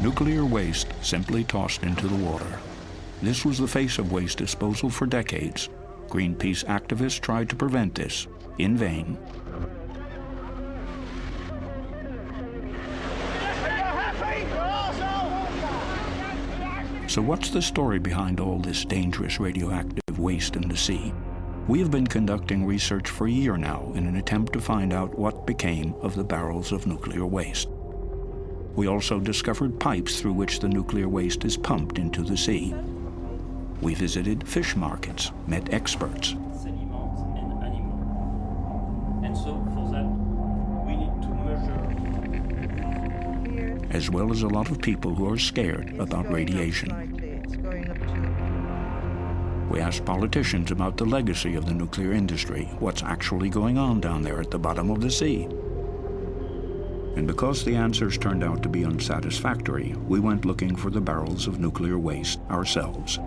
Nuclear waste simply tossed into the water. This was the face of waste disposal for decades. Greenpeace activists tried to prevent this, in vain. So what's the story behind all this dangerous radioactive waste in the sea? We have been conducting research for a year now in an attempt to find out what became of the barrels of nuclear waste. We also discovered pipes through which the nuclear waste is pumped into the sea. We visited fish markets, met experts. And so for that, we need to measure. As well as a lot of people who are scared about radiation. We asked politicians about the legacy of the nuclear industry, what's actually going on down there at the bottom of the sea. And because the answers turned out to be unsatisfactory, we went looking for the barrels of nuclear waste ourselves.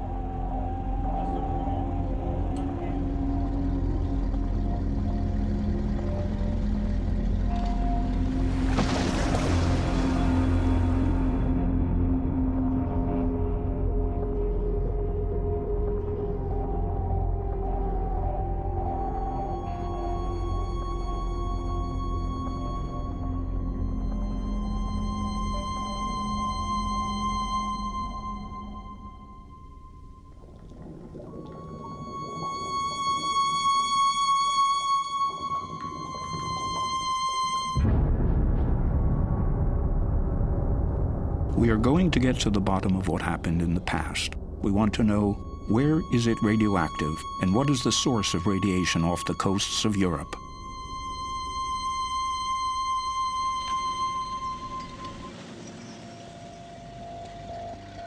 We are going to get to the bottom of what happened in the past. We want to know, where is it radioactive, and what is the source of radiation off the coasts of Europe?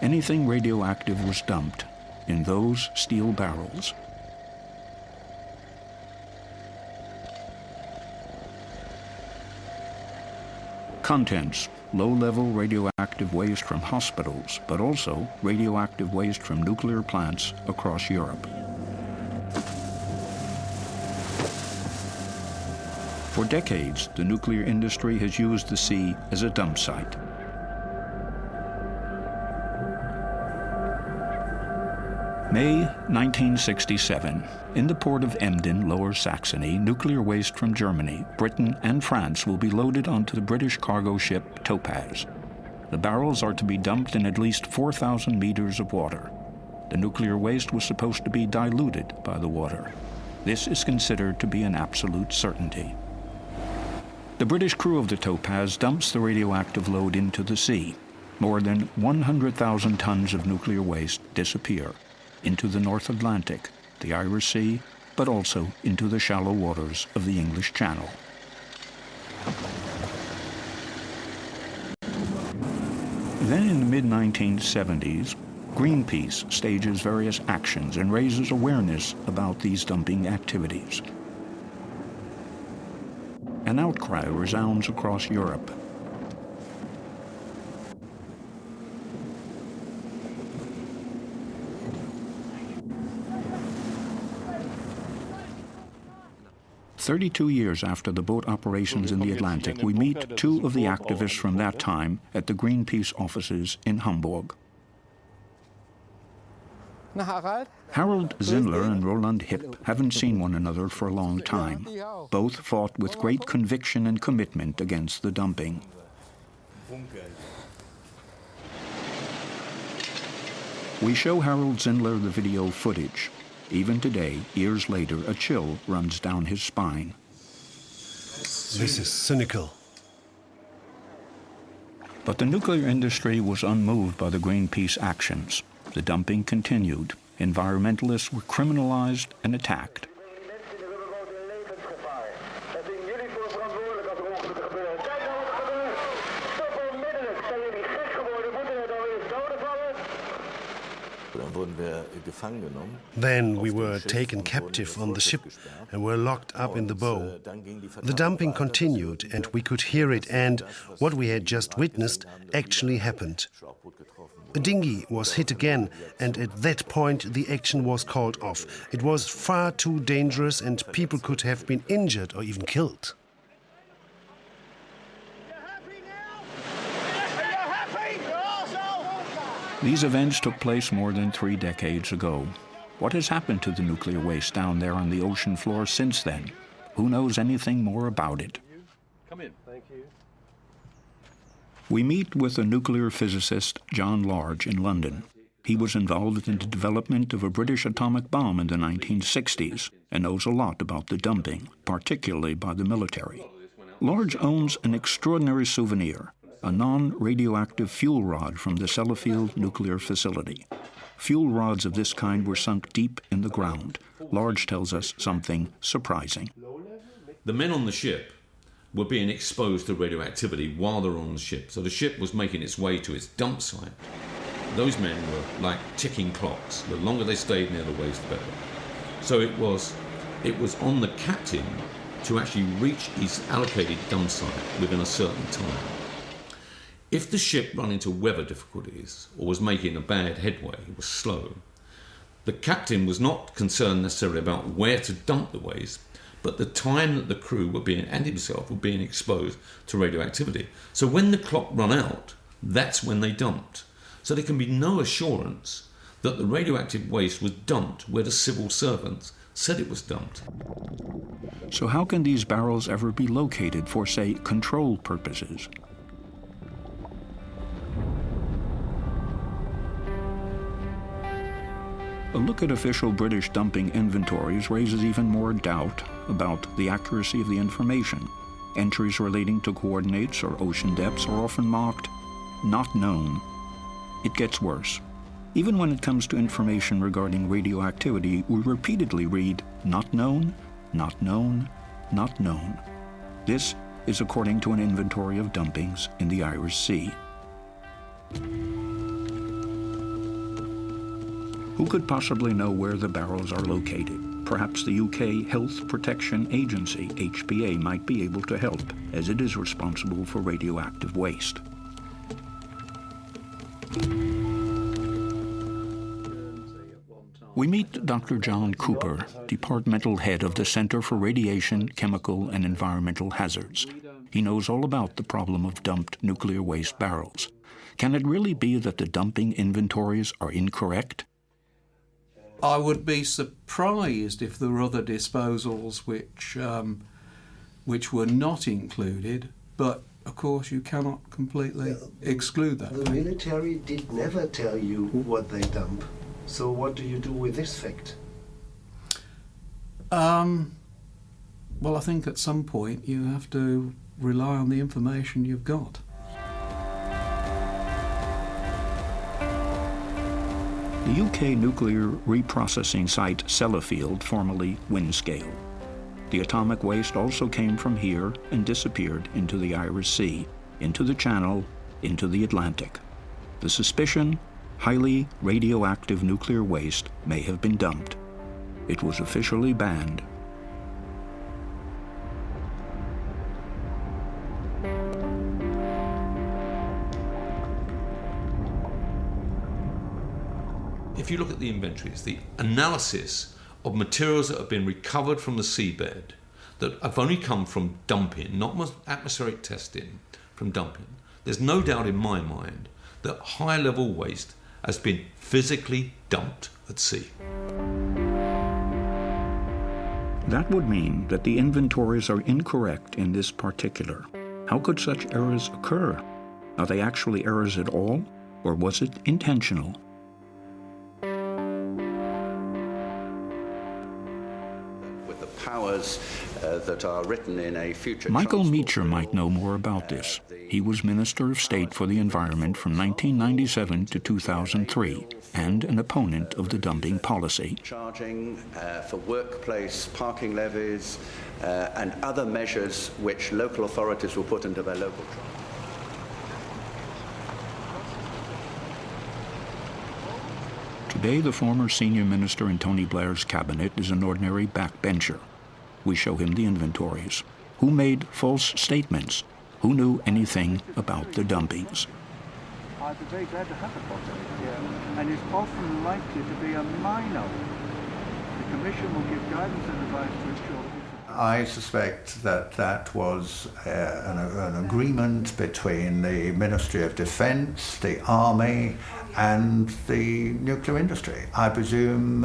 Anything radioactive was dumped in those steel barrels. Contents: low-level radioactive waste from hospitals, but also radioactive waste from nuclear plants across Europe. For decades, the nuclear industry has used the sea as a dump site. May 1967. In the port of Emden, Lower Saxony, nuclear waste from Germany, Britain, and France will be loaded onto the British cargo ship Topaz. The barrels are to be dumped in at least 4,000 meters of water. The nuclear waste was supposed to be diluted by the water. This is considered to be an absolute certainty. The British crew of the Topaz dumps the radioactive load into the sea. More than 100,000 tons of nuclear waste disappear into the North Atlantic, the Irish Sea, but also into the shallow waters of the English Channel. Then in the mid-1970s, Greenpeace stages various actions and raises awareness about these dumping activities. An outcry resounds across Europe. "32 years after the boat operations in the Atlantic, we meet two of the activists from that time at the Greenpeace offices in Hamburg. Harold Zindler and Roland Hipp haven't seen one another for a long time. Both fought with great conviction and commitment against the dumping. We show Harold Zindler the video footage. Even today, years later, a chill runs down his spine. This is cynical. But the nuclear industry was unmoved by the Greenpeace actions. The dumping continued. Environmentalists were criminalized and attacked. Then we were taken captive on the ship and were locked up in the bow. The dumping continued and we could hear it, and what we had just witnessed actually happened. A dinghy was hit again, and at that point the action was called off. It was far too dangerous and people could have been injured or even killed. These events took place more than 3 decades ago. What has happened to the nuclear waste down there on the ocean floor since then? Who knows anything more about it? Come in. Thank you. We meet with the nuclear physicist John Large in London. He was involved in the development of a British atomic bomb in the 1960s and knows a lot about the dumping, particularly by the military. Large owns an extraordinary souvenir, a non-radioactive fuel rod from the Sellafield nuclear facility. Fuel rods of this kind were sunk deep in the ground. Large tells us something surprising. The men on the ship were being exposed to radioactivity while they were on the ship. So the ship was making its way to its dump site. Those men were like ticking clocks. The longer they stayed near the waste, the better. So it was on the captain to actually reach his allocated dump site within a certain time. If the ship ran into weather difficulties or was making a bad headway, it was slow, the captain was not concerned necessarily about where to dump the waste, but the time that the crew were being, and himself, were being exposed to radioactivity. So when the clock ran out, that's when they dumped. So there can be no assurance that the radioactive waste was dumped where the civil servants said it was dumped. So how can these barrels ever be located for, say, control purposes? A look at official British dumping inventories raises even more doubt about the accuracy of the information. Entries relating to coordinates or ocean depths are often marked "not known." It gets worse. Even when it comes to information regarding radioactivity, we repeatedly read "not known, not known, not known." This is according to an inventory of dumpings in the Irish Sea. Who could possibly know where the barrels are located? Perhaps the UK Health Protection Agency, HPA, might be able to help, as it is responsible for radioactive waste. We meet Dr. John Cooper, departmental head of the Center for Radiation, Chemical, and Environmental Hazards. He knows all about the problem of dumped nuclear waste barrels. Can it really be that the dumping inventories are incorrect? I would be surprised if there were other disposals which were not included, but of course you cannot completely exclude that. The military did never tell you what they dump. So what do you do with this fact? Well, I think at some point you have to rely on the information you've got. The UK nuclear reprocessing site Sellafield, formerly Windscale. The atomic waste also came from here and disappeared into the Irish Sea, into the Channel, into the Atlantic. The suspicion, highly radioactive nuclear waste may have been dumped. It was officially banned. If you look at the inventories, the analysis of materials that have been recovered from the seabed that have only come from dumping, not atmospheric testing, from dumping, there's no doubt in my mind that high-level waste has been physically dumped at sea. That would mean that the inventories are incorrect in this particular. How could such errors occur? Are they actually errors at all, or was it intentional? Powers that are written in a future. Michael Meacher might know more about this. He was Minister of State for the Environment from 1997 to 2003 and an opponent of the dumping policy. Charging for workplace parking levies and other measures which local authorities will put into their local charge. Today, the former senior minister in Tony Blair's cabinet is an ordinary backbencher. We show him the inventories. Who made false statements? Who knew anything about the dumpings? I'd be very glad to have a copy, and it's often likely to be a minor. The Commission will give guidance and advice to ensure that I suspect that that was an agreement between the Ministry of Defence, the Army, and the nuclear industry. I presume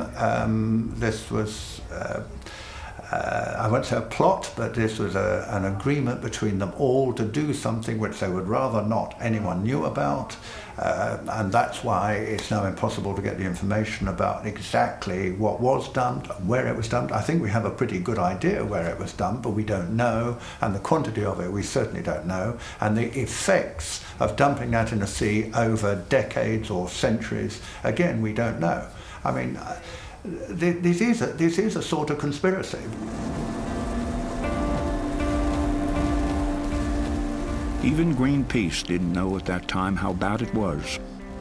this was, I won't say a plot, but this was an agreement between them all to do something which they would rather not anyone knew about. And that's why it's now impossible to get the information about exactly what was dumped, where it was dumped. I think we have a pretty good idea where it was dumped, but we don't know, and the quantity of it we certainly don't know, and the effects of dumping that in the sea over decades or centuries, again, we don't know. I mean, this is a sort of conspiracy. Even Greenpeace didn't know at that time how bad it was,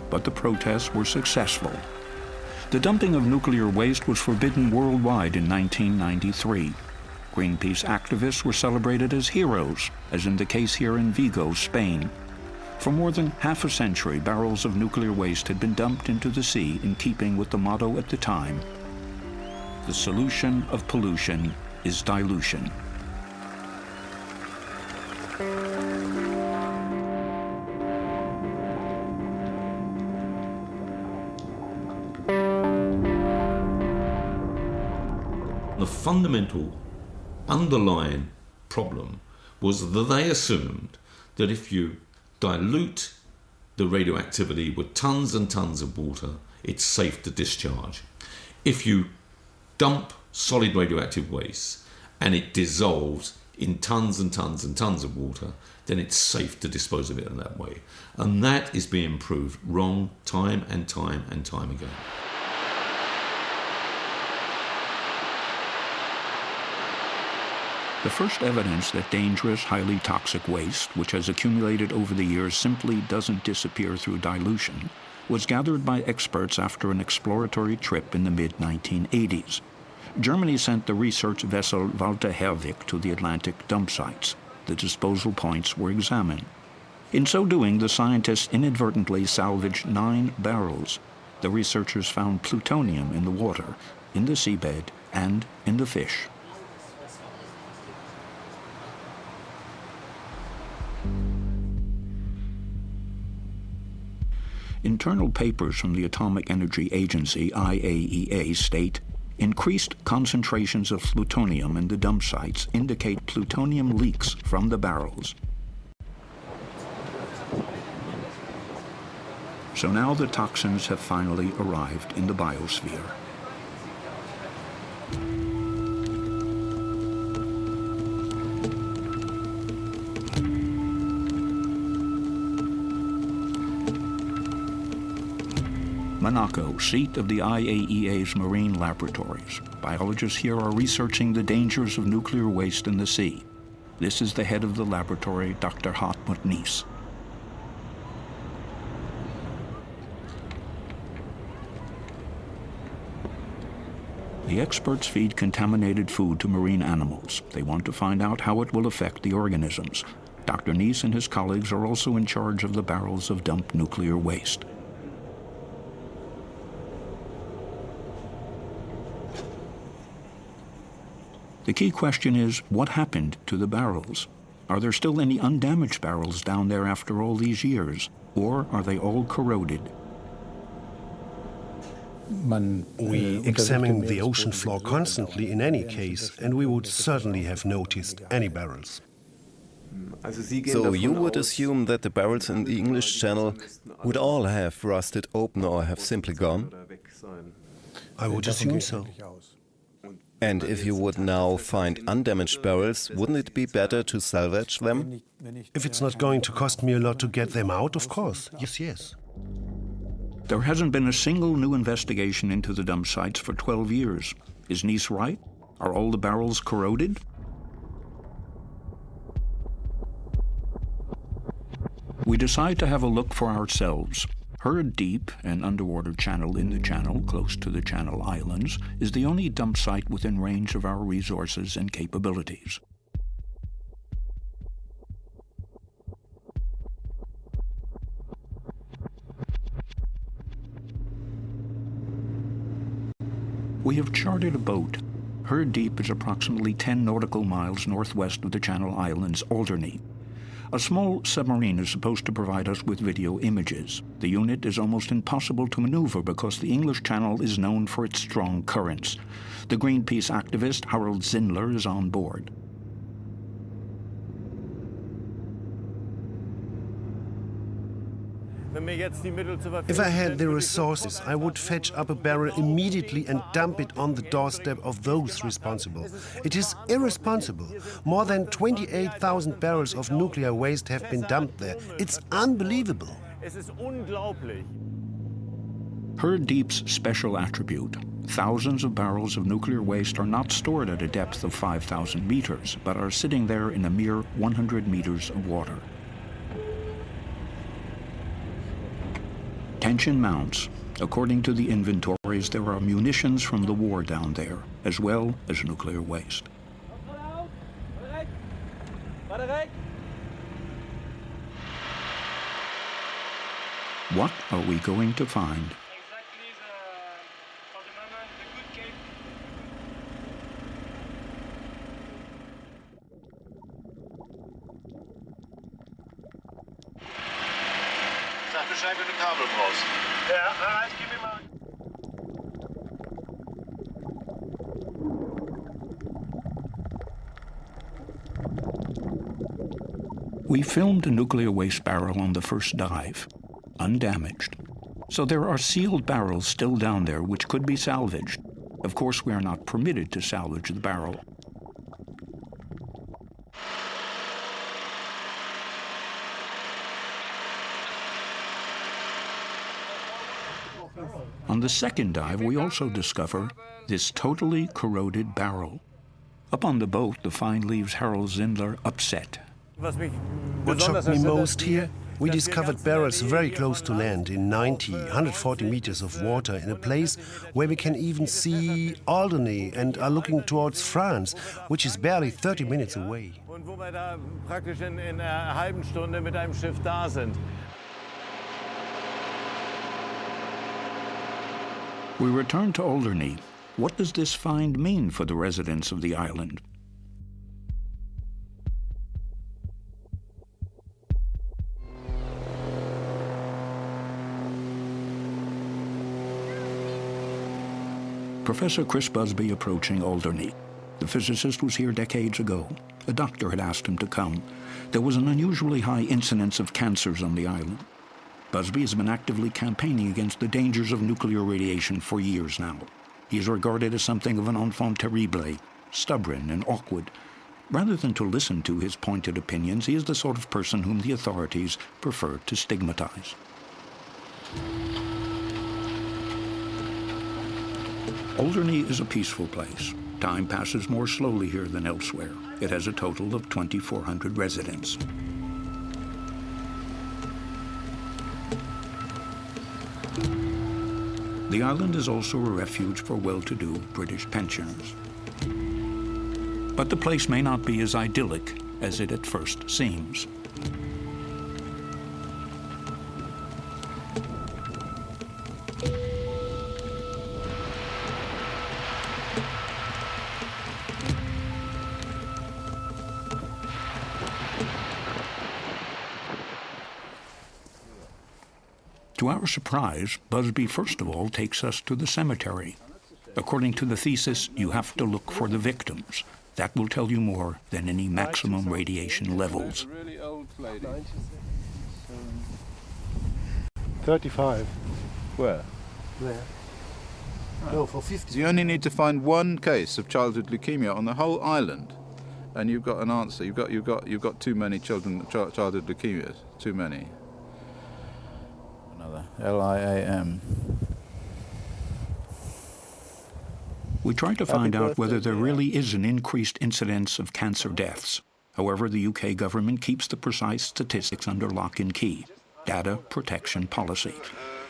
but the protests were successful. The dumping of nuclear waste was forbidden worldwide in 1993. Greenpeace activists were celebrated as heroes, as in the case here in Vigo, Spain. For more than half a century, barrels of nuclear waste had been dumped into the sea in keeping with the motto at the time: the solution of pollution is dilution. The fundamental underlying problem was that they assumed that if you dilute the radioactivity with tons and tons of water, it's safe to discharge. If you dump solid radioactive waste and it dissolves in tons and tons and tons of water, then it's safe to dispose of it in that way. And that is being proved wrong time and time and time again. The first evidence that dangerous, highly toxic waste, which has accumulated over the years, simply doesn't disappear through dilution, was gathered by experts after an exploratory trip in the mid-1980s. Germany sent the research vessel Walter Herwig to the Atlantic dump sites. The disposal points were examined. In so doing, the scientists inadvertently salvaged 9 barrels. The researchers found plutonium in the water, in the seabed, and in the fish. Internal papers from the Atomic Energy Agency, IAEA, state increased concentrations of plutonium in the dump sites indicate plutonium leaks from the barrels. So now the toxins have finally arrived in the biosphere. Monaco, seat of the IAEA's marine laboratories. Biologists here are researching the dangers of nuclear waste in the sea. This is the head of the laboratory, Dr. Hartmut Nies. The experts feed contaminated food to marine animals. They want to find out how it will affect the organisms. Dr. Nies and his colleagues are also in charge of the barrels of dumped nuclear waste. The key question is, what happened to the barrels? Are there still any undamaged barrels down there after all these years? Or are they all corroded? We examine the ocean floor constantly in any case, and we would certainly have noticed any barrels. So you would assume that the barrels in the English Channel would all have rusted open or have simply gone? I would assume so. And if you would now find undamaged barrels, wouldn't it be better to salvage them? If it's not going to cost me a lot to get them out, of course. Yes. There hasn't been a single new investigation into the dump sites for 12 years. Is Nies right? Are all the barrels corroded? We decide to have a look for ourselves. Herd Deep, an underwater channel in the channel close to the Channel Islands, is the only dump site within range of our resources and capabilities. We have chartered a boat. Herd Deep is approximately 10 nautical miles northwest of the Channel Islands, Alderney. A small submarine is supposed to provide us with video images. The unit is almost impossible to maneuver because the English Channel is known for its strong currents. The Greenpeace activist Harold Zindler is on board. If I had the resources, I would fetch up a barrel immediately and dump it on the doorstep of those responsible. It is irresponsible. More than 28,000 barrels of nuclear waste have been dumped there. It's unbelievable. Her deep's special attribute: thousands of barrels of nuclear waste are not stored at a depth of 5,000 meters, but are sitting there in a mere 100 meters of water. Tension mounts. According to the inventories, there are munitions from the war down there, as well as nuclear waste. What are we going to find? We filmed a nuclear waste barrel on the first dive, undamaged. So there are sealed barrels still down there which could be salvaged. Of course, we are not permitted to salvage the barrel. On the second dive, we also discover this totally corroded barrel. Up on the boat, the find leaves Harold Zindler upset. What shocked me most here? We discovered barrels very close to land in 140 meters of water in a place where we can even see Alderney and are looking towards France, which is barely 30 minutes away. We return to Alderney. What does this find mean for the residents of the island? Professor Chris Busby approaching Alderney. The physicist was here decades ago. A doctor had asked him to come. There was an unusually high incidence of cancers on the island. Busby has been actively campaigning against the dangers of nuclear radiation for years now. He is regarded as something of an enfant terrible, stubborn and awkward. Rather than to listen to his pointed opinions, he is the sort of person whom the authorities prefer to stigmatize. Alderney is a peaceful place. Time passes more slowly here than elsewhere. It has a total of 2,400 residents. The island is also a refuge for well-to-do British pensioners. But the place may not be as idyllic as it at first seems. To our surprise, Busby first of all takes us to the cemetery. According to the thesis, you have to look for the victims. That will tell you more than any maximum radiation levels. 35. Where? There. No, for 50. So you only need to find one case of childhood leukemia on the whole island, and you've got an answer. You've got too many childhood leukemias. Too many. Another LIAM. We try to find out whether there really is an increased incidence of cancer deaths. However, the UK government keeps the precise statistics under lock and key. Data protection policy.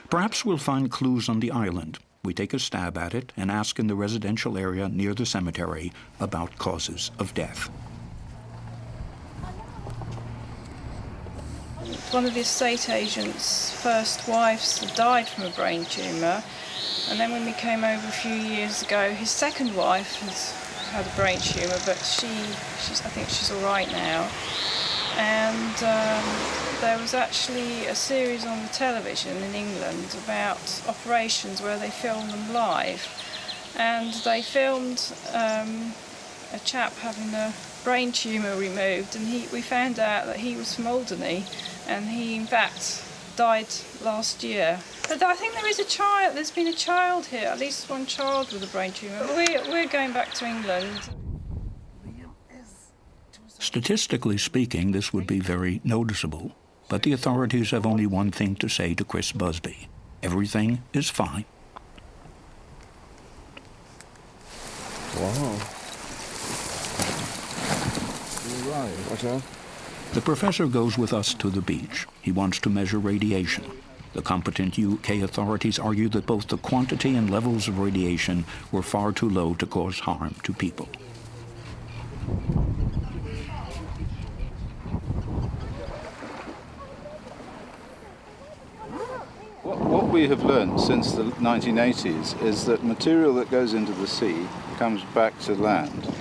Perhaps we'll find clues on the island. We take a stab at it and ask in the residential area near the cemetery about causes of death. One of the estate agent's first wives died from a brain tumour, and then when we came over a few years ago, his second wife has had a brain tumour, but I think she's all right now. and there was actually a series on the television in England about operations where they filmed them live, and they filmed a chap having a brain tumour removed, and we found out that he was from Alderney, and he in fact died last year. But I think there's been a child here, at least one child with a brain tumour. We're going back to England. Statistically speaking, this would be very noticeable, but the authorities have only one thing to say to Chris Busby. Everything is fine. Wow. You're right. Watch out. The professor goes with us to the beach. He wants to measure radiation. The competent UK authorities argue that both the quantity and levels of radiation were far too low to cause harm to people. What we have learned since the 1980s is that material that goes into the sea comes back to land.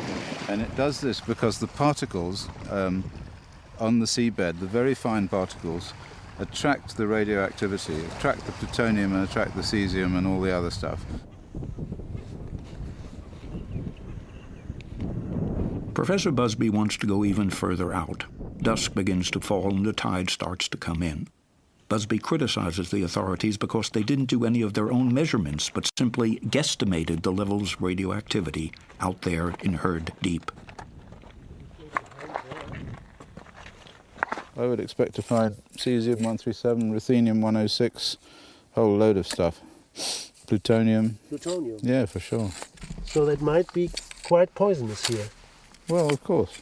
And it does this because the particles on the seabed, the very fine particles, attract the radioactivity, attract the plutonium and attract the cesium and all the other stuff. Professor Busby wants to go even further out. Dusk begins to fall and the tide starts to come in. Busby criticizes the authorities because they didn't do any of their own measurements, but simply guesstimated the levels of radioactivity out there in Herd Deep. I would expect to find cesium-137, ruthenium-106, a whole load of stuff. Plutonium. Plutonium? Yeah, for sure. So that might be quite poisonous here. Well, of course.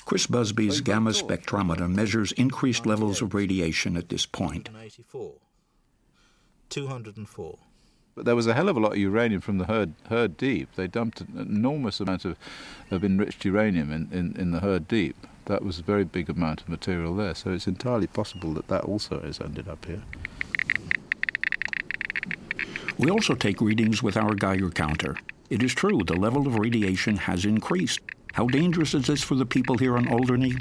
Chris Busby's gamma spectrometer measures increased levels of radiation at this point. 204. But there was a hell of a lot of uranium from the Herd Deep. They dumped an enormous amount of enriched uranium in the Herd Deep. That was a very big amount of material there, so it's entirely possible that that also has ended up here. We also take readings with our Geiger counter. It is true, the level of radiation has increased. How dangerous is this for the people here on Alderney?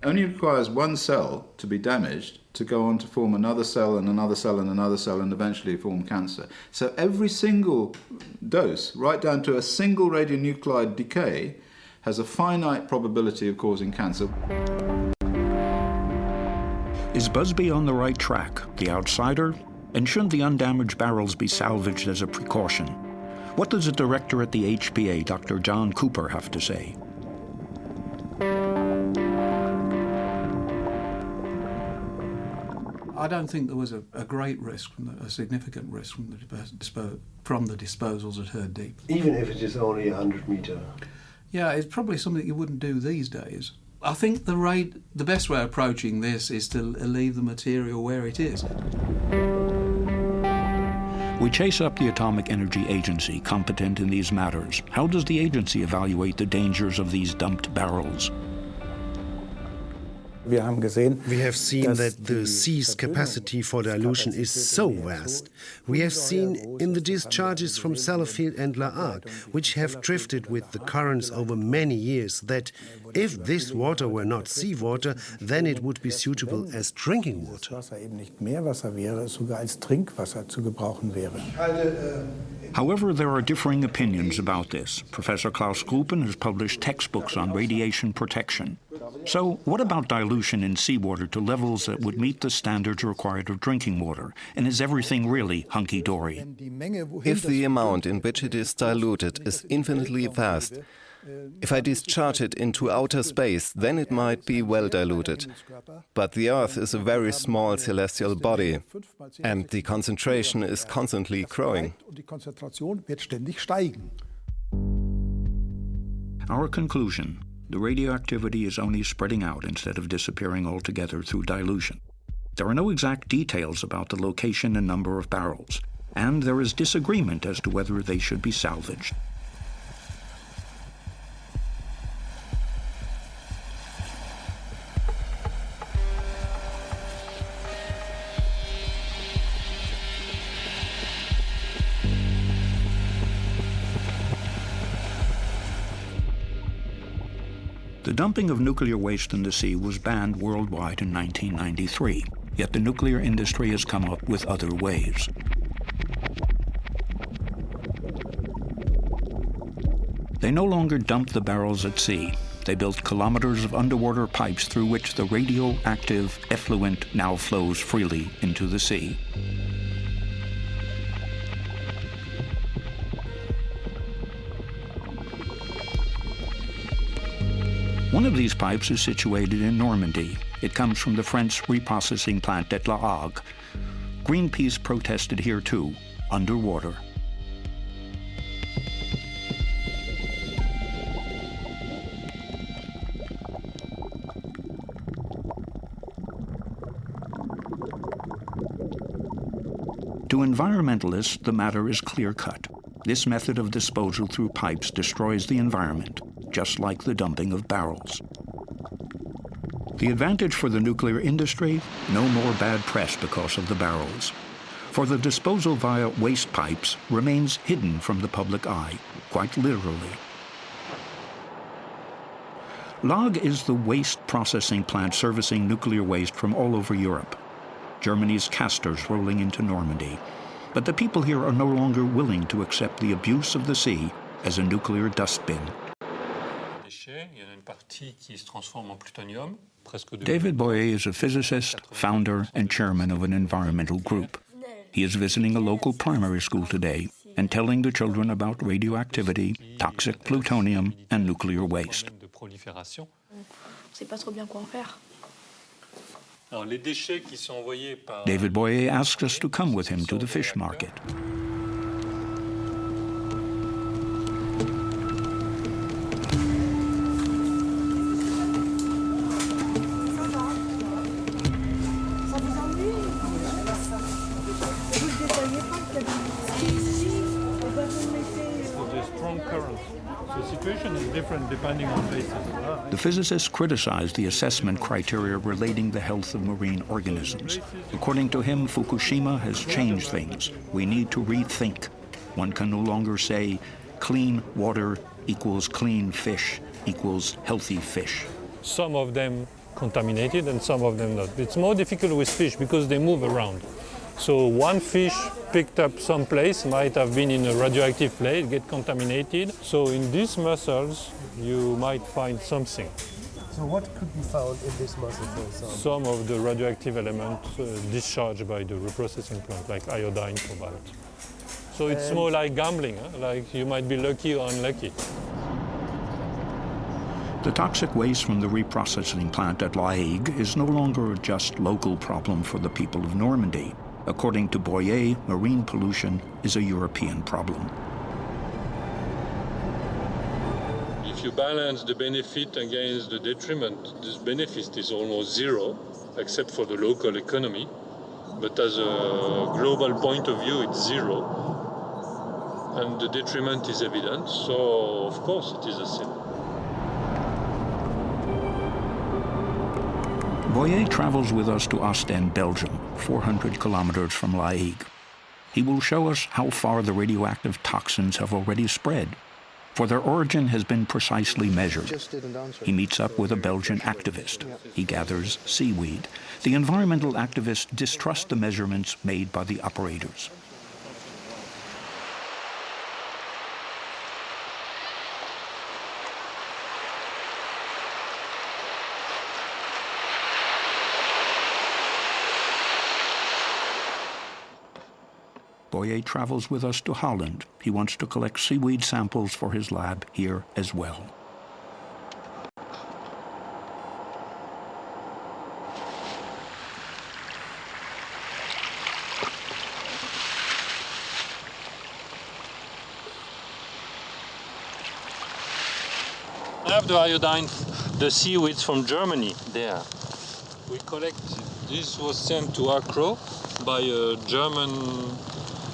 Only requires one cell to be damaged to go on to form another cell and another cell and another cell and eventually form cancer. So every single dose, right down to a single radionuclide decay, has a finite probability of causing cancer. Is Busby on the right track, the outsider? And shouldn't the undamaged barrels be salvaged as a precaution? What does the director at the HPA, Dr. John Cooper, have to say? I don't think there was a great risk, a significant risk from the disposals at Herd Deep. Even if it is only 100 meter. Yeah, it's probably something you wouldn't do these days. I think the best way of approaching this is to leave the material where it is. We chase up the Atomic Energy Agency, competent in these matters. How does the agency evaluate the dangers of these dumped barrels? We have seen that the sea's capacity for dilution is so vast. We have seen in the discharges from Sellafield and La Hague, which have drifted with the currents over many years, that if this water were not seawater, then it would be suitable as drinking water. However, there are differing opinions about this. Professor Klaus Gruppen has published textbooks on radiation protection. So, what about dilution in seawater to levels that would meet the standards required of drinking water? And is everything really hunky-dory? If the amount in which it is diluted is infinitely vast, if I discharge it into outer space, then it might be well diluted. But the Earth is a very small celestial body, and the concentration is constantly growing. Our conclusion: the radioactivity is only spreading out instead of disappearing altogether through dilution. There are no exact details about the location and number of barrels, and there is disagreement as to whether they should be salvaged. The dumping of nuclear waste in the sea was banned worldwide in 1993, yet the nuclear industry has come up with other ways. They no longer dump the barrels at sea. They built kilometers of underwater pipes through which the radioactive effluent now flows freely into the sea. One of these pipes is situated in Normandy. It comes from the French reprocessing plant at La Hague. Greenpeace protested here too, underwater. To environmentalists, the matter is clear-cut. This method of disposal through pipes destroys the environment, just like the dumping of barrels. The advantage for the nuclear industry, no more bad press because of the barrels. For the disposal via waste pipes remains hidden from the public eye, quite literally. La Hague is the waste processing plant servicing nuclear waste from all over Europe. Germany's casters rolling into Normandy. But the people here are no longer willing to accept the abuse of the sea as a nuclear dustbin. David Boyer is a physicist, founder, and chairman of an environmental group. He is visiting a local primary school today and telling the children about radioactivity, toxic plutonium, and nuclear waste. David Boyer asks us to come with him to the fish market. The physicists criticized the assessment criteria relating the health of marine organisms. According to him, Fukushima has changed things. We need to rethink. One can no longer say clean water equals clean fish equals healthy fish. Some of them contaminated and some of them not. It's more difficult with fish because they move around. So one fish picked up someplace, might have been in a radioactive place, get contaminated. So in these mussels, you might find something. So what could be found in this mussel, for example? Some of the radioactive elements discharged by the reprocessing plant, like iodine, cobalt. So it's more like gambling, huh? Like you might be lucky or unlucky. The toxic waste from the reprocessing plant at La Hague is no longer a just local problem for the people of Normandy. According to Boyer, marine pollution is a European problem. If you balance the benefit against the detriment, this benefit is almost zero, except for the local economy. But as a global point of view, it's zero. And the detriment is evident, so of course it is a sin. Boyer travels with us to Ostend, Belgium, 400 kilometers from La Hague. He will show us how far the radioactive toxins have already spread, for their origin has been precisely measured. He meets up with a Belgian activist. He gathers seaweed. The environmental activists distrust the measurements made by the operators. Boyer travels with us to Holland. He wants to collect seaweed samples for his lab here as well. I have the iodine, the seaweeds from Germany there. We collect, this was sent to Accra by a German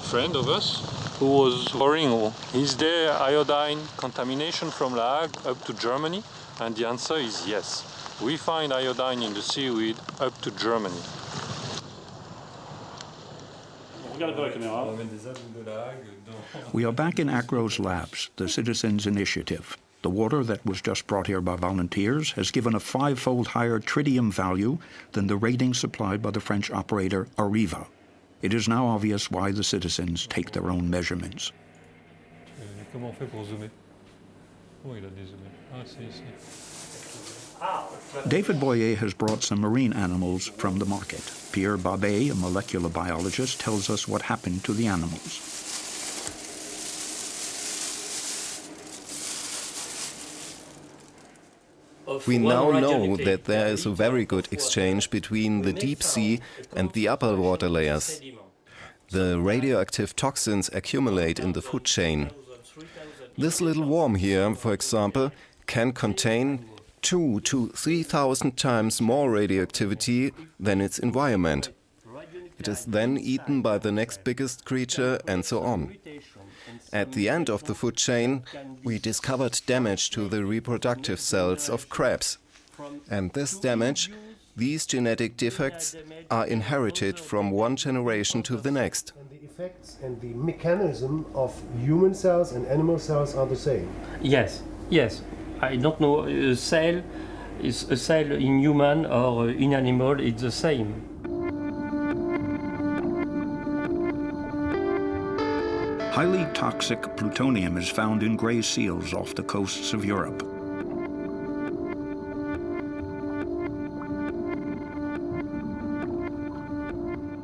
friend of us who was worrying, is there iodine contamination from La Hague up to Germany? And the answer is yes. We find iodine in the seaweed up to Germany. We are back in Accra's labs, the Citizens Initiative. The water that was just brought here by volunteers has given a 5-fold higher tritium value than the rating supplied by the French operator Arriva. It is now obvious why the citizens take their own measurements. Comment on fait pour zoomer? Oh, il a dézoomé. Ah, c'est ici. David Boyer has brought some marine animals from the market. Pierre Babet, a molecular biologist, tells us what happened to the animals. We now know that there is a very good exchange between the deep sea and the upper water layers. The radioactive toxins accumulate in the food chain. This little worm here, for example, can contain 2,000 to 3,000 times more radioactivity than its environment. It is then eaten by the next biggest creature and so on. At the end of the food chain, we discovered damage to the reproductive cells of crabs. And this damage, these genetic defects, are inherited from one generation to the next. And the effects and the mechanism of human cells and animal cells are the same? Yes, yes. I don't know, a cell in human or in animal, it's the same. Highly toxic plutonium is found in gray seals off the coasts of Europe.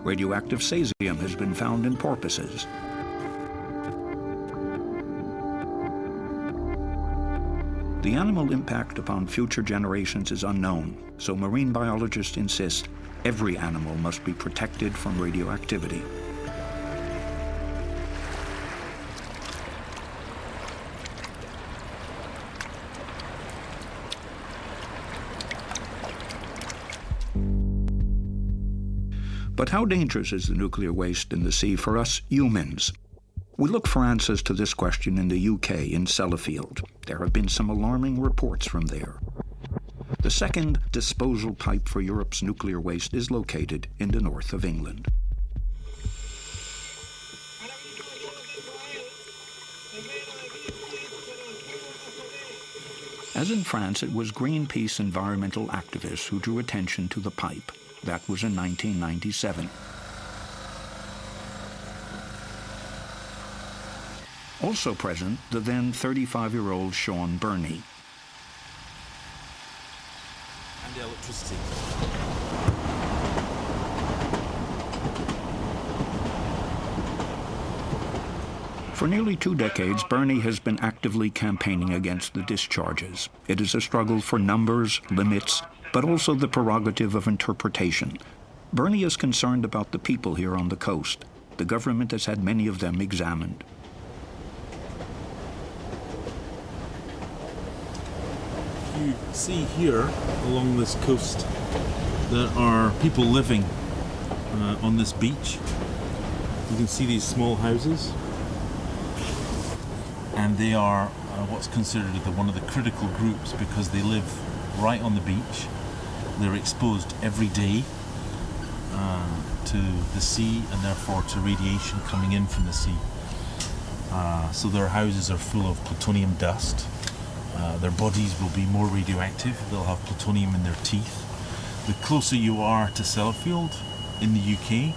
Radioactive cesium has been found in porpoises. The animal impact upon future generations is unknown, so marine biologists insist every animal must be protected from radioactivity. But how dangerous is the nuclear waste in the sea for us humans? We look for answers to this question in the UK, in Sellafield. There have been some alarming reports from there. The second disposal pipe for Europe's nuclear waste is located in the north of England. As in France, it was Greenpeace environmental activists who drew attention to the pipe. That was in 1997. Also present, the then 35-year-old Sean Burney. And the electricity. For nearly 2 decades, Burney has been actively campaigning against the discharges. It is a struggle for numbers, limits, but also the prerogative of interpretation. Burney is concerned about the people here on the coast. The government has had many of them examined. You see here, along this coast, there are people living on this beach. You can see these small houses. And they are what's considered one of the critical groups because they live right on the beach. They're exposed every day to the sea and therefore to radiation coming in from the sea. So their houses are full of plutonium dust. Their bodies will be more radioactive. They'll have plutonium in their teeth. The closer you are to Sellafield in the UK,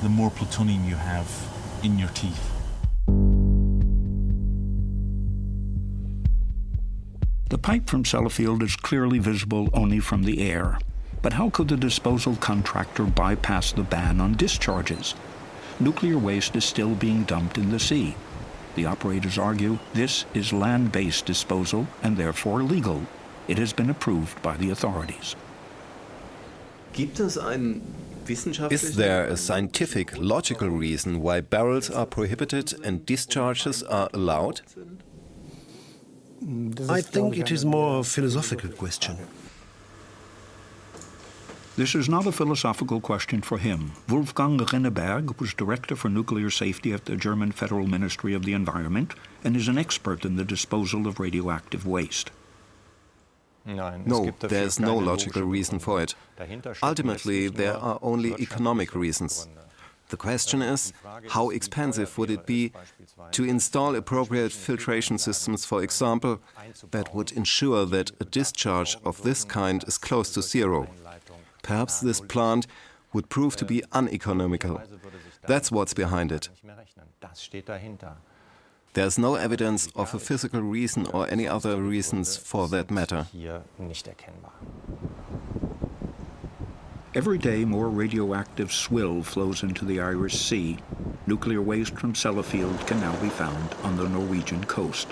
the more plutonium you have in your teeth. The pipe from Sellafield is clearly visible only from the air. But how could the disposal contractor bypass the ban on discharges? Nuclear waste is still being dumped in the sea. The operators argue this is land-based disposal and therefore legal. It has been approved by the authorities. Is there a scientific, logical reason why barrels are prohibited and discharges are allowed? I think it is more a philosophical question. This is not a philosophical question for him. Wolfgang Rinneberg was director for nuclear safety at the German Federal Ministry of the Environment and is an expert in the disposal of radioactive waste. No, there is no logical reason for it. Ultimately, there are only economic reasons. The question is, how expensive would it be to install appropriate filtration systems, for example, that would ensure that a discharge of this kind is close to zero? Perhaps this plant would prove to be uneconomical. That's what's behind it. There's no evidence of a physical reason or any other reasons for that matter. Every day, more radioactive swill flows into the Irish Sea. Nuclear waste from Sellafield can now be found on the Norwegian coast.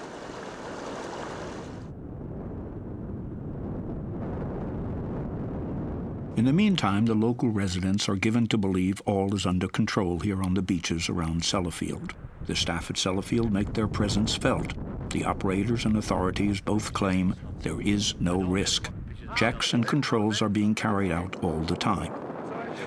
In the meantime, the local residents are given to believe all is under control here on the beaches around Sellafield. The staff at Sellafield make their presence felt. The operators and authorities both claim there is no risk. Checks and controls are being carried out all the time.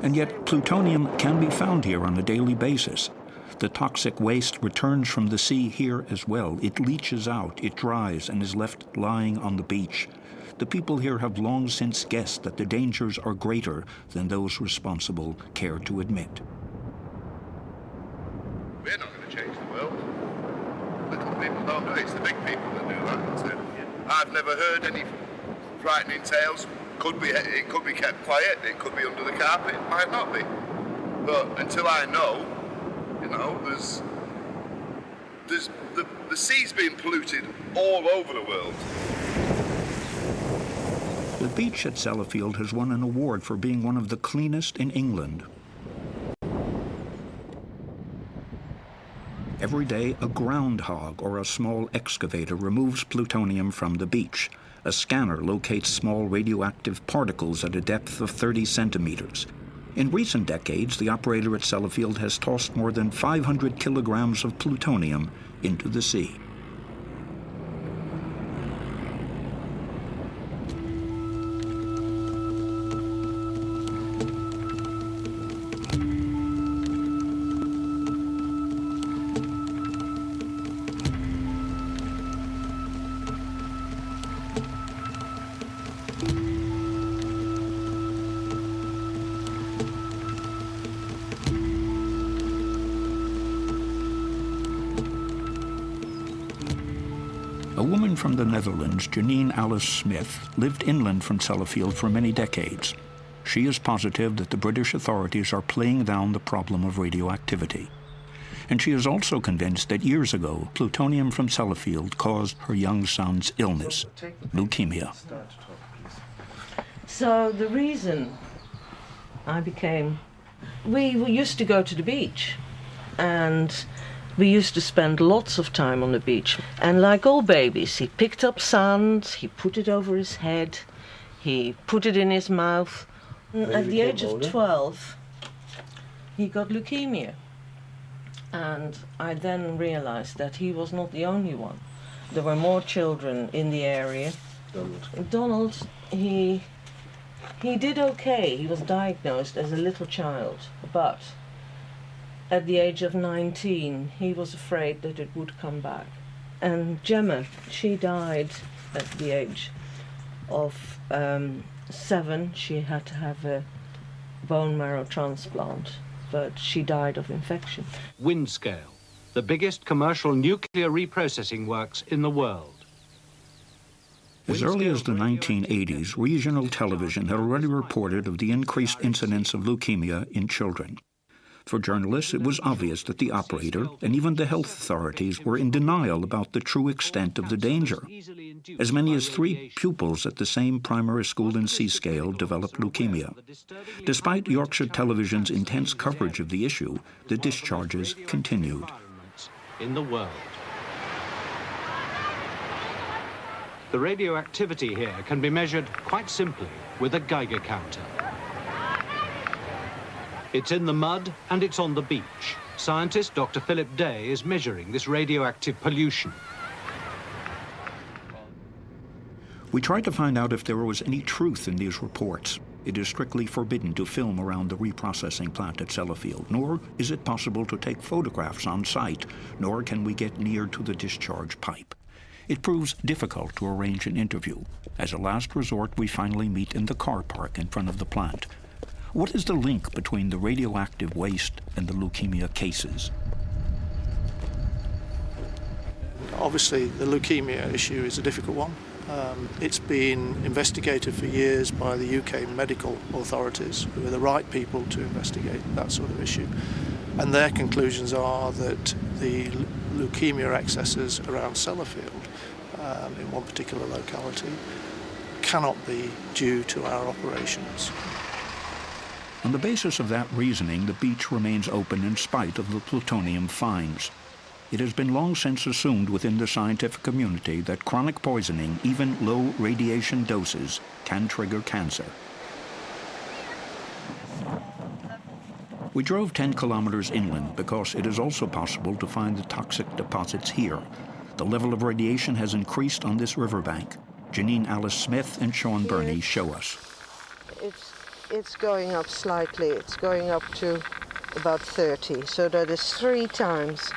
And yet, plutonium can be found here on a daily basis. The toxic waste returns from the sea here as well. It leaches out, it dries, and is left lying on the beach. The people here have long since guessed that the dangers are greater than those responsible care to admit. We're not going to change the world. Little people don't do it. It's the big people that do that. So I've never heard any frightening tales. It could be kept quiet. It could be under the carpet. It might not be. But until I know, the sea's being polluted all over the world. The beach at Sellafield has won an award for being one of the cleanest in England. Every day, a groundhog or a small excavator removes plutonium from the beach. A scanner locates small radioactive particles at a depth of 30 centimeters. In recent decades, the operator at Sellafield has tossed more than 500 kilograms of plutonium into the sea. A woman from the Netherlands, Janine Alice Smith, lived inland from Sellafield for many decades. She is positive that the British authorities are playing down the problem of radioactivity. And she is also convinced that years ago, plutonium from Sellafield caused her young son's illness, leukemia. So the reason we used to go to the beach, and we used to spend lots of time on the beach. And like all babies, he picked up sand, he put it over his head, he put it in his mouth. At the age of 12, he got leukemia. And I then realized that he was not the only one. There were more children in the area. Donald, he did okay. He was diagnosed as a little child, but at the age of 19, he was afraid that it would come back. And Gemma, she died at the age of 7. She had to have a bone marrow transplant, but she died of infection. Windscale, the biggest commercial nuclear reprocessing works in the world. As early as the 1980s, regional television had already reported of the increased incidence of leukemia in children. For journalists, it was obvious that the operator and even the health authorities were in denial about the true extent of the danger. As many as 3 pupils at the same primary school in Seascale developed leukemia. Despite Yorkshire Television's intense coverage of the issue, the discharges continued. In the world. The radioactivity here can be measured quite simply with a Geiger counter. It's in the mud and it's on the beach. Scientist Dr. Philip Day is measuring this radioactive pollution. We tried to find out if there was any truth in these reports. It is strictly forbidden to film around the reprocessing plant at Sellafield, nor is it possible to take photographs on site, nor can we get near to the discharge pipe. It proves difficult to arrange an interview. As a last resort, we finally meet in the car park in front of the plant. What is the link between the radioactive waste and the leukemia cases? Obviously, the leukemia issue is a difficult one. It's been investigated for years by the UK medical authorities, who are the right people to investigate that sort of issue. And their conclusions are that the leukemia excesses around Sellafield, in one particular locality, cannot be due to our operations. On the basis of that reasoning, the beach remains open in spite of the plutonium finds. It has been long since assumed within the scientific community that chronic poisoning, even low radiation doses, can trigger cancer. We drove 10 kilometers inland because it is also possible to find the toxic deposits here. The level of radiation has increased on this riverbank. Janine Alice Smith and Sean Burney show us. It's going up slightly. It's going up to about 30, so that is 3 times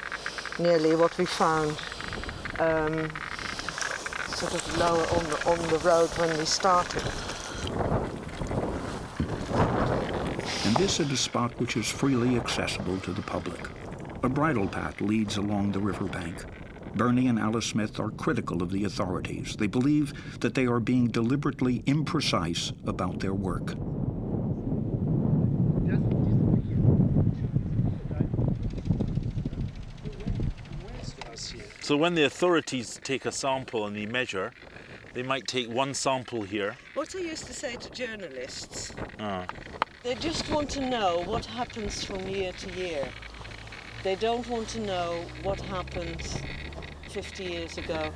nearly what we found sort of lower on the road when we started. And this is a spot which is freely accessible to the public. A bridle path leads along the riverbank. Burney and Alice Smith are critical of the authorities. They believe that they are being deliberately imprecise about their work. So when the authorities take a sample and they measure, they might take one sample here. What I used to say to journalists, they just want to know what happens from year to year. They don't want to know what happened 50 years ago.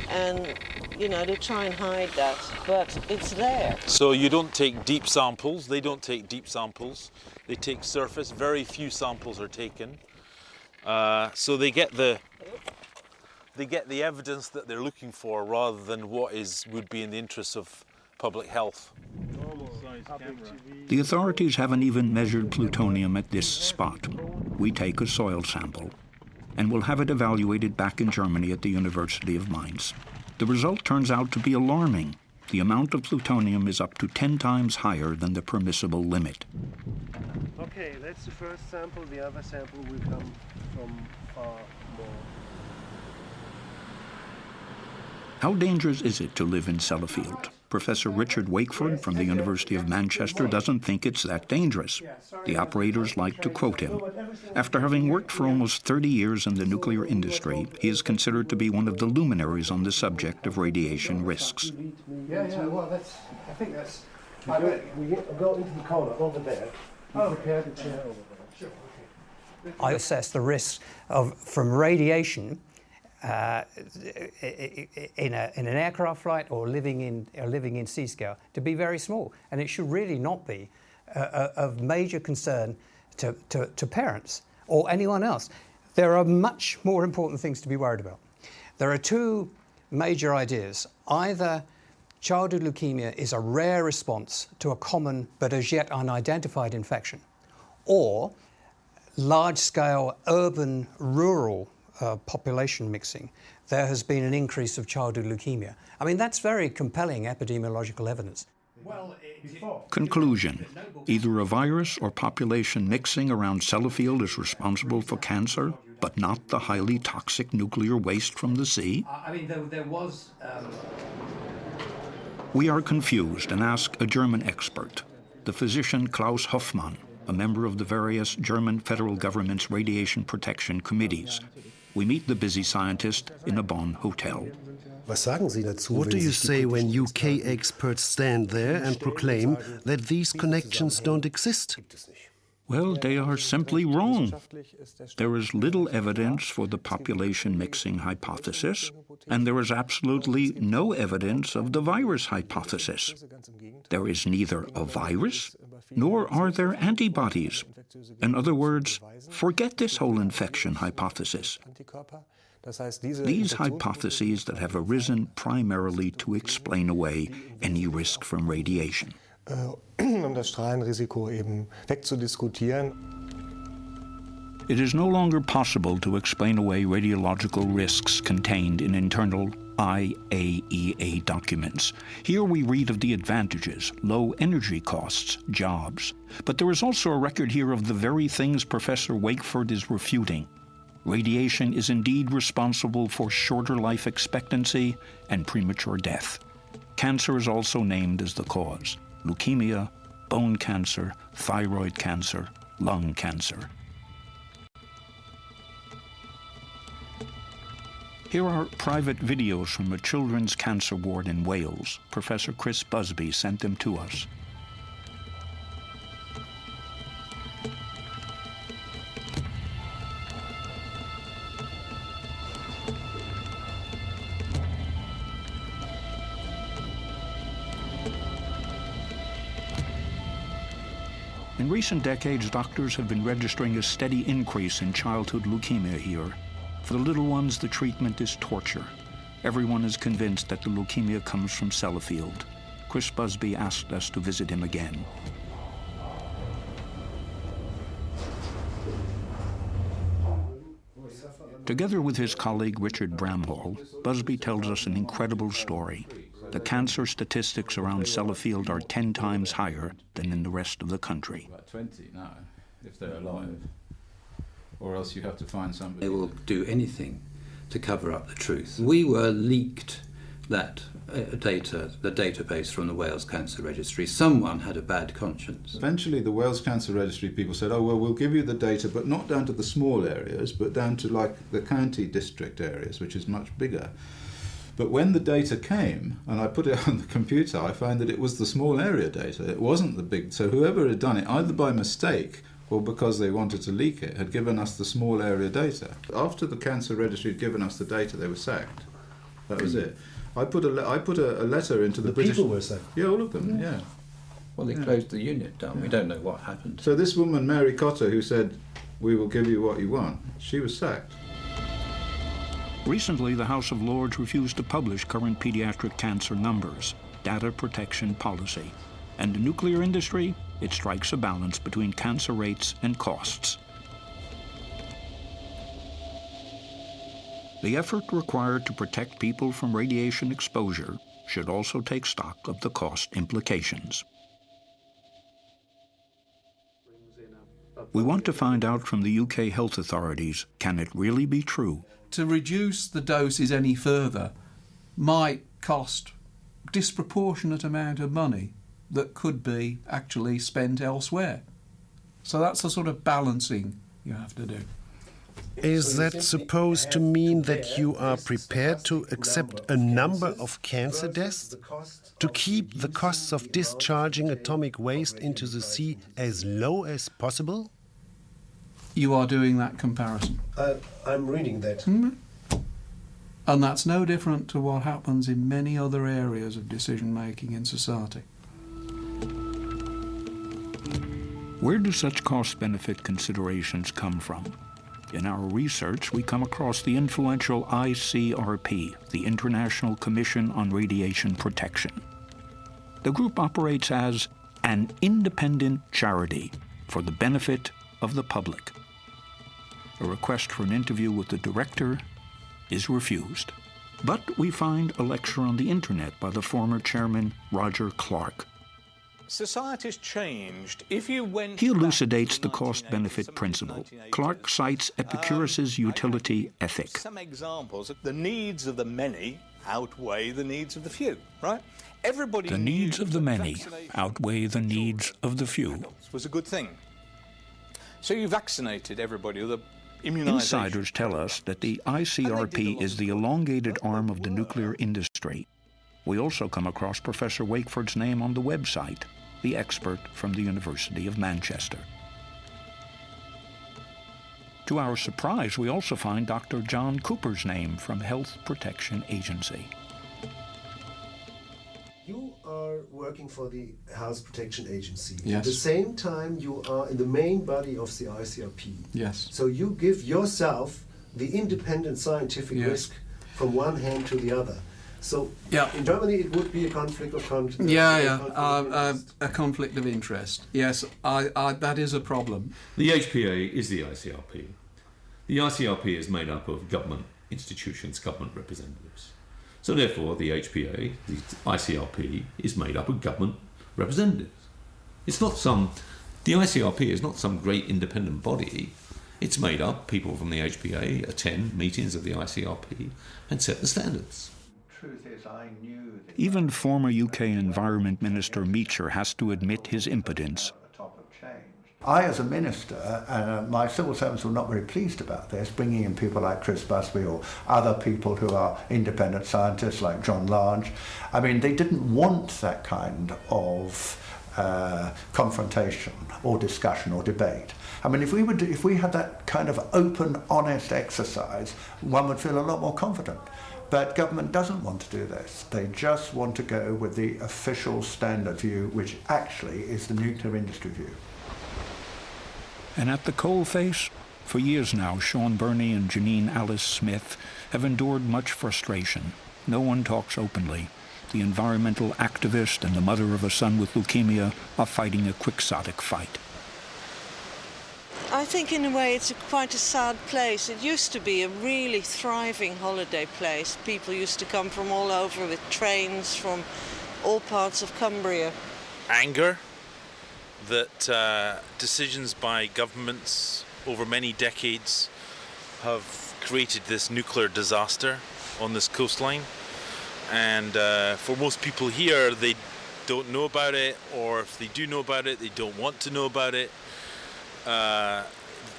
And, you know, they try and hide that, but it's there. So you don't take deep samples, they don't take deep samples. They take surface, very few samples are taken. So they get the evidence that they're looking for rather than what would be in the interests of public health. The authorities haven't even measured plutonium at this spot. We take a soil sample and will have it evaluated back in Germany at the University of Mainz. The result turns out to be alarming. The amount of plutonium is up to 10 times higher than the permissible limit. Okay, that's the first sample. The other sample will come from far more. How dangerous is it to live in Sellafield? Professor Richard Wakeford from the University of Manchester doesn't think it's that dangerous. The operators like to quote him. After having worked for almost 30 years in the nuclear industry, he is considered to be one of the luminaries on the subject of radiation risks. Yeah, well, I think that's... I bet we go into the corner over there. Prepare the chair over there. Sure, okay. I assess the risks from radiation in an aircraft flight or living in Seascale to be very small, and it should really not be of major concern to parents or anyone else. There are much more important things to be worried about. There are 2 major ideas. Either childhood leukemia is a rare response to a common but as yet unidentified infection, or large-scale urban-rural population mixing, there has been an increase of childhood leukemia. I mean, that's very compelling epidemiological evidence. Conclusion. Either a virus or population mixing around Sellafield is responsible for cancer, but not the highly toxic nuclear waste from the sea? I mean, there was... We are confused and ask a German expert, the physician Klaus Hoffmann, a member of the various German federal government's radiation protection committees. We meet the busy scientist in a Bonn hotel. What do you say when UK experts stand there and proclaim that these connections don't exist? Well, they are simply wrong. There is little evidence for the population mixing hypothesis, and there is absolutely no evidence of the virus hypothesis. There is neither a virus, nor are there antibodies. In other words, forget this whole infection hypothesis. These hypotheses that have arisen primarily to explain away any risk from radiation. Das Strahlenrisiko eben wegzudiskutieren. It is no longer possible to explain away radiological risks contained in internal IAEA documents. Here we read of the advantages, low energy costs, jobs. But there is also a record here of the very things Professor Wakeford is refuting. Radiation is indeed responsible for shorter life expectancy and premature death. Cancer is also named as the cause: leukemia, bone cancer, thyroid cancer, lung cancer. Here are private videos from a children's cancer ward in Wales. Professor Chris Busby sent them to us. In recent decades, doctors have been registering a steady increase in childhood leukemia here. For the little ones, the treatment is torture. Everyone is convinced that the leukemia comes from Sellafield. Chris Busby asked us to visit him again. Together with his colleague Richard Bramhall, Busby tells us an incredible story. The cancer statistics around Sellafield are 10 times higher than in the rest of the country. About 20 now, if they're alive. Or else you have to find somebody. They will do anything to cover up the truth. We were leaked that data, the database from the Wales Cancer Registry. Someone had a bad conscience. Eventually the Wales Cancer Registry people said, oh, well, we'll give you the data, but not down to the small areas, but down to like the county district areas, which is much bigger. But when the data came, and I put it on the computer, I found that it was the small area data. It wasn't the big. So whoever had done it, either by mistake or because they wanted to leak it, had given us the small area data. After the Cancer Registry had given us the data, they were sacked. That was it. I put a letter into the British... people were sacked? Yeah, all of them, yeah. Well, they closed the unit down. We don't know what happened. So this woman, Mary Cotter, who said, we will give you what you want, she was sacked. Recently, the House of Lords refused to publish current pediatric cancer numbers, data protection policy. And the nuclear industry, it strikes a balance between cancer rates and costs. The effort required to protect people from radiation exposure should also take stock of the cost implications. We want to find out from the UK health authorities, can it really be true? To reduce the doses any further might cost disproportionate amount of money that could be actually spent elsewhere. So that's the sort of balancing you have to do. Is that supposed to mean that you are prepared to accept a number of cancer deaths? To keep the costs of discharging atomic waste into the sea as low as possible? You are doing that comparison. I'm reading that. Mm-hmm. And that's no different to what happens in many other areas of decision-making in society. Where do such cost-benefit considerations come from? In our research, we come across the influential ICRP, the International Commission on Radiation Protection. The group operates as an independent charity for the benefit of the public. A request for an interview with the director is refused. But we find a lecture on the internet by the former chairman, Roger Clark. Society's changed. If you went He elucidates the cost-benefit principle. Clark cites Epicurus's utility ethic. Some examples of the needs of the many outweigh the needs of the few, right? Everybody The needs of the many outweigh the needs of the few. was a good thing. So you vaccinated everybody with immunization. Insiders tell us that the ICRP is the elongated arm of the nuclear industry. We also come across Professor Wakeford's name on the website, the expert from the University of Manchester. To our surprise, we also find Dr. John Cooper's name from Health Protection Agency. You are working for the Health Protection Agency. Yes. At the same time, you are in the main body of the ICRP. Yes. So you give yourself the independent scientific Yes. risk from one hand to the other. So Yeah. in Germany, it would be a conflict of interest. A conflict of interest. Yes, that is a problem. The HPA is the ICRP. The ICRP is made up of government institutions, government representatives. So therefore, the HPA, the ICRP, is made up of government representatives. It's not the ICRP is not some great independent body. It's made up, people from the HPA attend meetings of the ICRP and set the standards. Truth is, I knew that Even former UK Environment Minister Meacher has to admit his impotence. I, as a minister, my civil servants were not very pleased about this, bringing in people like Chris Busby or other people who are independent scientists like John Large. I mean, they didn't want that kind of confrontation or discussion or debate. I mean, if we had that kind of open, honest exercise, one would feel a lot more confident. But government doesn't want to do this. They just want to go with the official standard view, which actually is the nuclear industry view. And at the coalface, for years now, Sean Burney and Janine Alice Smith have endured much frustration. No one talks openly. The environmental activist and the mother of a son with leukemia are fighting a quixotic fight. I think in a way it's quite a sad place. It used to be a really thriving holiday place. People used to come from all over with trains from all parts of Cumbria. Anger that decisions by governments over many decades have created this nuclear disaster on this coastline, and for most people here, they don't know about it, or if they do know about it, they don't want to know about it.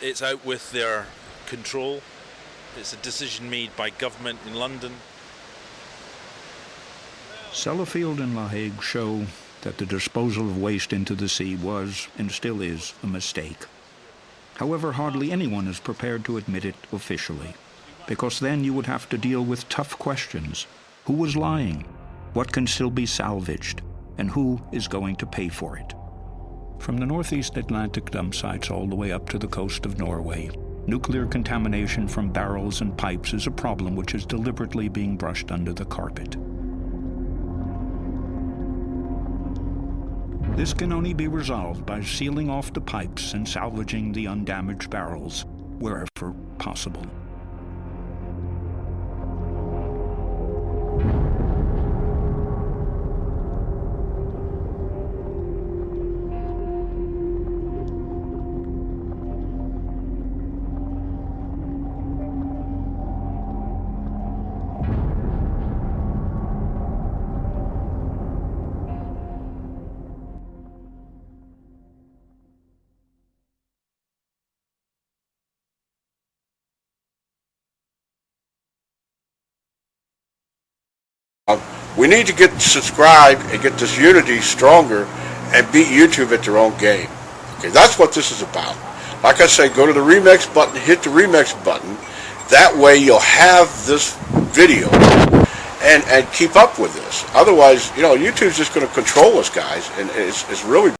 It's out with their control. It's a decision made by government in London. Sellafield and La Hague show that the disposal of waste into the sea was, and still is, a mistake. However, hardly anyone is prepared to admit it officially, because then you would have to deal with tough questions. Who was lying? What can still be salvaged? And who is going to pay for it? From the northeast Atlantic dump sites all the way up to the coast of Norway, nuclear contamination from barrels and pipes is a problem which is deliberately being brushed under the carpet. This can only be resolved by sealing off the pipes and salvaging the undamaged barrels wherever possible. We need to get subscribed and get this unity stronger and beat YouTube at their own game. Okay, that's what this is about. Like I say, go to the remix button, hit the remix button. That way you'll have this video and keep up with this. Otherwise, YouTube's just going to control us, guys, and it's really